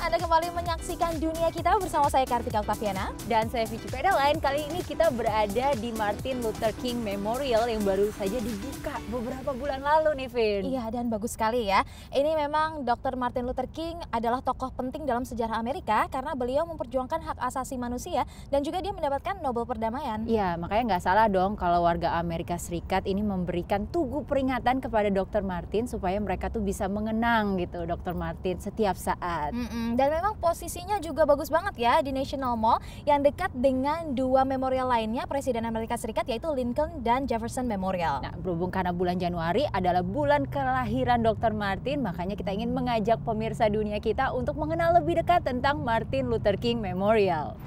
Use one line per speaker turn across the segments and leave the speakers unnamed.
Anda kembali menyaksikan Dunia Kita bersama saya Kartika Oktaviana.
Dan saya Vici Pedalain. Kali ini kita berada di Martin Luther King Memorial yang baru saja dibuka beberapa bulan lalu nih, Vin.
Iya, dan bagus sekali ya. Ini memang Dr. Martin Luther King adalah tokoh penting dalam sejarah Amerika karena beliau memperjuangkan hak asasi manusia dan juga dia mendapatkan Nobel Perdamaian.
Iya, makanya nggak salah dong kalau warga Amerika Serikat ini memberikan tugu peringatan kepada Dr. Martin supaya mereka tuh bisa mengenang gitu Dr. Martin setiap saat.
Dan memang posisinya juga bagus banget ya di National Mall yang dekat dengan dua memorial lainnya Presiden Amerika Serikat yaitu Lincoln dan Jefferson Memorial.
Nah, berhubung karena bulan Januari adalah bulan kelahiran Dr. Martin, makanya kita ingin mengajak pemirsa Dunia Kita untuk mengenal lebih dekat tentang Martin Luther King Memorial.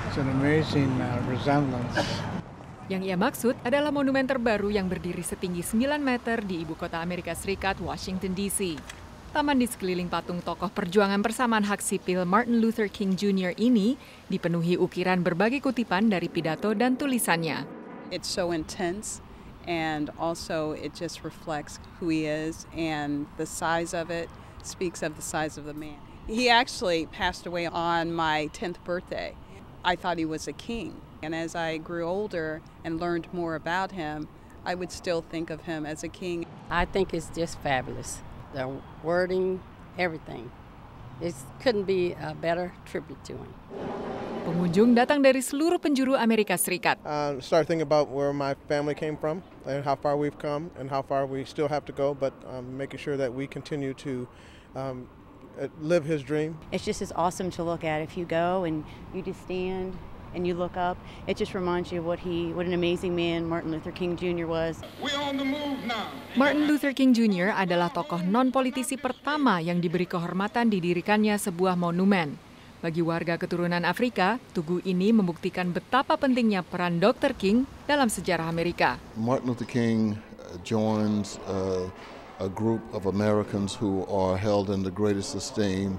It's an amazing resemblance.
Yang ia maksud adalah monumen terbaru yang berdiri setinggi 9 meter di ibu kota Amerika Serikat, Washington DC. Taman di sekeliling patung tokoh perjuangan persamaan hak sipil Martin Luther King Jr. ini dipenuhi ukiran berbagai kutipan dari pidato dan tulisannya.
It's so intense and also it just reflects who he is and the size of it speaks of the size of the man. He actually passed away on my 10th birthday. I thought he was a king. And as I grew older and learned more about him, I would still think of him as a king.
I think it's just fabulous. The wording, everything. It couldn't be a better tribute to him.
Pengunjung datang dari seluruh penjuru Amerika Serikat.
Start thinking about where my family came from and how far we've come and how far we still have to go, but making sure that we continue to live his dream.
It's just as awesome to look at if you go and you just stand and you look up. It just reminds you of what an amazing man Martin Luther King Jr. was.
We're on the move now.
Martin Luther King Jr. adalah tokoh non-politisi pertama yang diberi kehormatan didirikannya sebuah monumen. Bagi warga keturunan Afrika, tugu ini membuktikan betapa pentingnya peran Dr. King dalam sejarah Amerika.
Martin Luther King joins a group of Americans who are held in the greatest esteem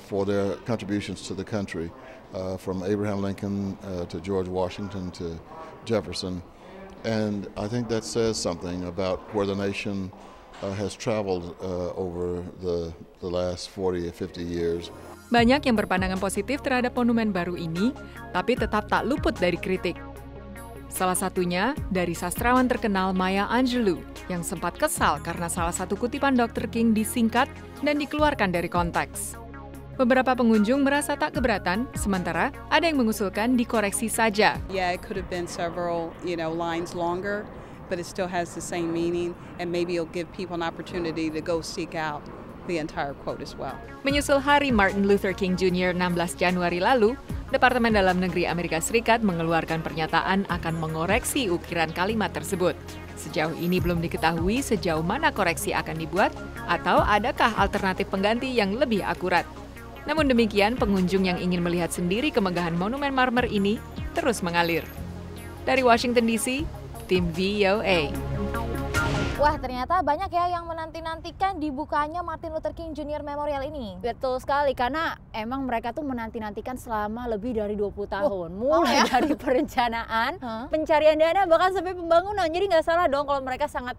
for their contributions to the country. From Abraham Lincoln to George Washington to Jefferson. And I think that says something about where the nation has traveled over the last 40 or 50 years.
Banyak yang berpandangan positif terhadap monumen baru ini, tapi tetap tak luput dari kritik. Salah satunya dari sastrawan terkenal Maya Angelou yang sempat kesal karena salah satu kutipan Dr. King disingkat dan dikeluarkan dari konteks. Beberapa pengunjung merasa tak keberatan, sementara ada yang mengusulkan dikoreksi saja.
Yeah, it could have been several, lines longer, but it still has the same meaning and maybe it'll give people an opportunity to go seek out the entire quote as well.
Menyusul hari Martin Luther King Jr. 16 Januari lalu, Departemen Dalam Negeri Amerika Serikat mengeluarkan pernyataan akan mengoreksi ukiran kalimat tersebut. Sejauh ini belum diketahui sejauh mana koreksi akan dibuat atau adakah alternatif pengganti yang lebih akurat. Namun demikian, pengunjung yang ingin melihat sendiri kemegahan monumen marmer ini terus mengalir. Dari Washington DC, tim VOA.
Wah, ternyata banyak ya yang menanti-nantikan dibukanya Martin Luther King Jr. Memorial ini.
Betul sekali, karena emang mereka tuh menanti-nantikan selama lebih dari 20 tahun. Mulai dari perencanaan, pencarian dana, bahkan sampai pembangunan. Jadi nggak salah dong kalau mereka sangat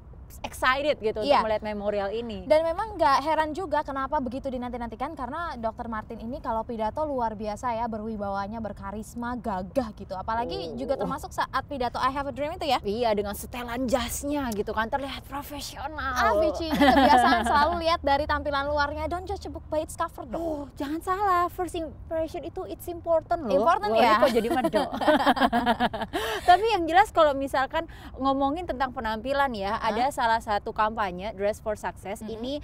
excited gitu untuk melihat memorial ini.
Dan memang nggak heran juga kenapa begitu dinanti-nantikan karena Dr. Martin ini kalau pidato luar biasa ya, berwibawanya, berkarisma, gagah gitu. Apalagi juga termasuk saat pidato I Have a Dream itu ya.
Iya, dengan setelan jasnya gitu kan, terlihat profesional.
Vici, ini kebiasaan selalu lihat dari tampilan luarnya, don't judge a book by its cover dong.
Oh, jangan salah, first impression itu it's important loh.
Important
ya? Kok jadi medok. Tapi yang jelas kalau misalkan ngomongin tentang penampilan ya, ada salah satu kampanye Dress for Success. Ini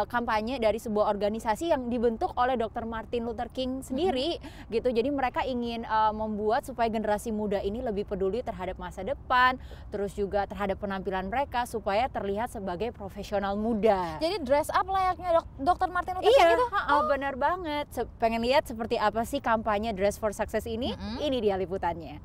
kampanye dari sebuah organisasi yang dibentuk oleh Dr. Martin Luther King sendiri gitu. Jadi mereka ingin membuat supaya generasi muda ini lebih peduli terhadap masa depan, terus juga terhadap penampilan mereka supaya terlihat sebagai profesional muda.
Jadi dress up layaknya Dr. Martin Luther King gitu?
Benar banget. Pengen lihat seperti apa sih kampanye Dress for Success ini? Ini dia liputannya.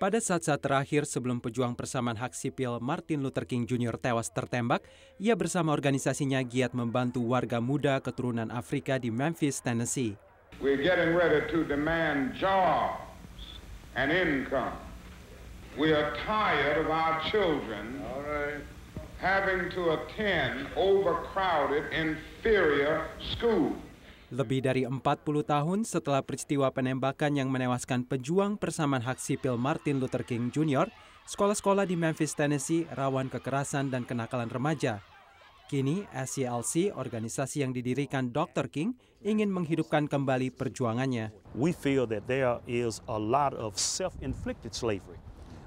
Pada saat-saat terakhir sebelum pejuang persamaan hak sipil Martin Luther King Jr. tewas tertembak, ia bersama organisasinya giat membantu warga muda keturunan Afrika di Memphis, Tennessee.
We're getting ready to demand jobs and income. We are tired of our children having to attend overcrowded inferior school.
Lebih dari 40 tahun setelah peristiwa penembakan yang menewaskan pejuang persamaan hak sipil Martin Luther King Jr., sekolah-sekolah di Memphis, Tennessee rawan kekerasan dan kenakalan remaja. Kini, SCLC, organisasi yang didirikan Dr. King, ingin menghidupkan kembali perjuangannya.
We feel that there is a lot of self-inflicted slavery.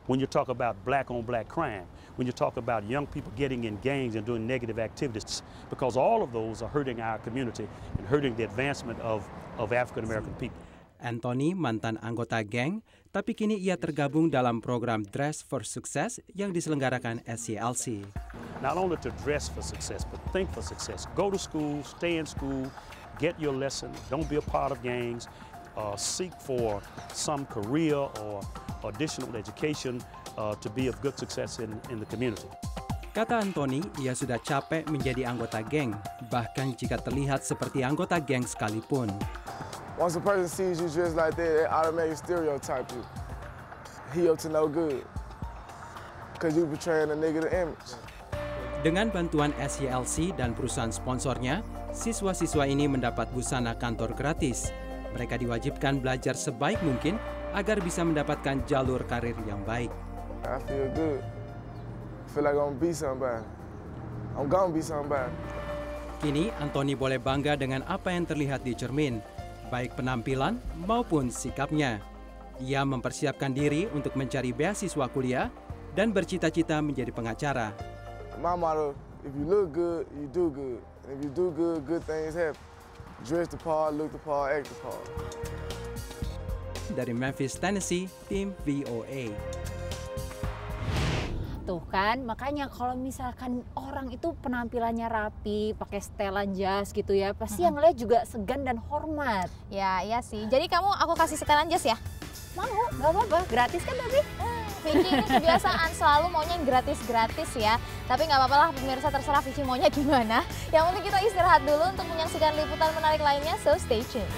When you talk about black-on-black crime, when you talk about young people getting in gangs and doing negative activities, because all of those are hurting our community and hurting the advancement of African-American people.
Anthony mantan anggota geng, tapi kini ia tergabung dalam program Dress for Success yang diselenggarakan SCLC.
Not only to dress for success, but think for success. Go to school, stay in school, get your lesson, don't be a part of gangs, seek for some career or additional education to be of good success in the community.
Kata Anthony, ia sudah capek menjadi anggota geng, bahkan jika terlihat seperti anggota geng sekalipun.
Once a person sees you dressed like that, they automatically stereotype you. He up to no good, because you portraying a negative image.
Dengan bantuan SCLC dan perusahaan sponsornya, siswa-siswa ini mendapat busana kantor gratis. Mereka diwajibkan belajar sebaik mungkin agar bisa mendapatkan jalur karir yang baik.
I feel good. I feel like I'm gonna be somebody. I'm gonna be somebody.
Kini, Anthony boleh bangga dengan apa yang terlihat di cermin, baik penampilan maupun sikapnya. Ia mempersiapkan diri untuk mencari beasiswa kuliah dan bercita-cita menjadi pengacara.
My motto, if you look good, you do good. And if you do good, good things happen. Dress the part, look the part, act the part.
Dari Memphis, Tennessee, tim VOA.
Tuh kan, makanya kalau misalkan orang itu penampilannya rapi, pakai setelan jas gitu ya, pasti yang lihat juga segan dan hormat.
Ya, iya sih. Jadi aku kasih setelan jas ya?
Mau, nggak apa-apa. Gratis kan tapi?
Vicky ini kebiasaan selalu maunya yang gratis-gratis ya. Tapi nggak apa-apa lah pemirsa, terserah Vicky maunya gimana. Yang penting kita istirahat dulu untuk menyaksikan liputan menarik lainnya, so stay tuned.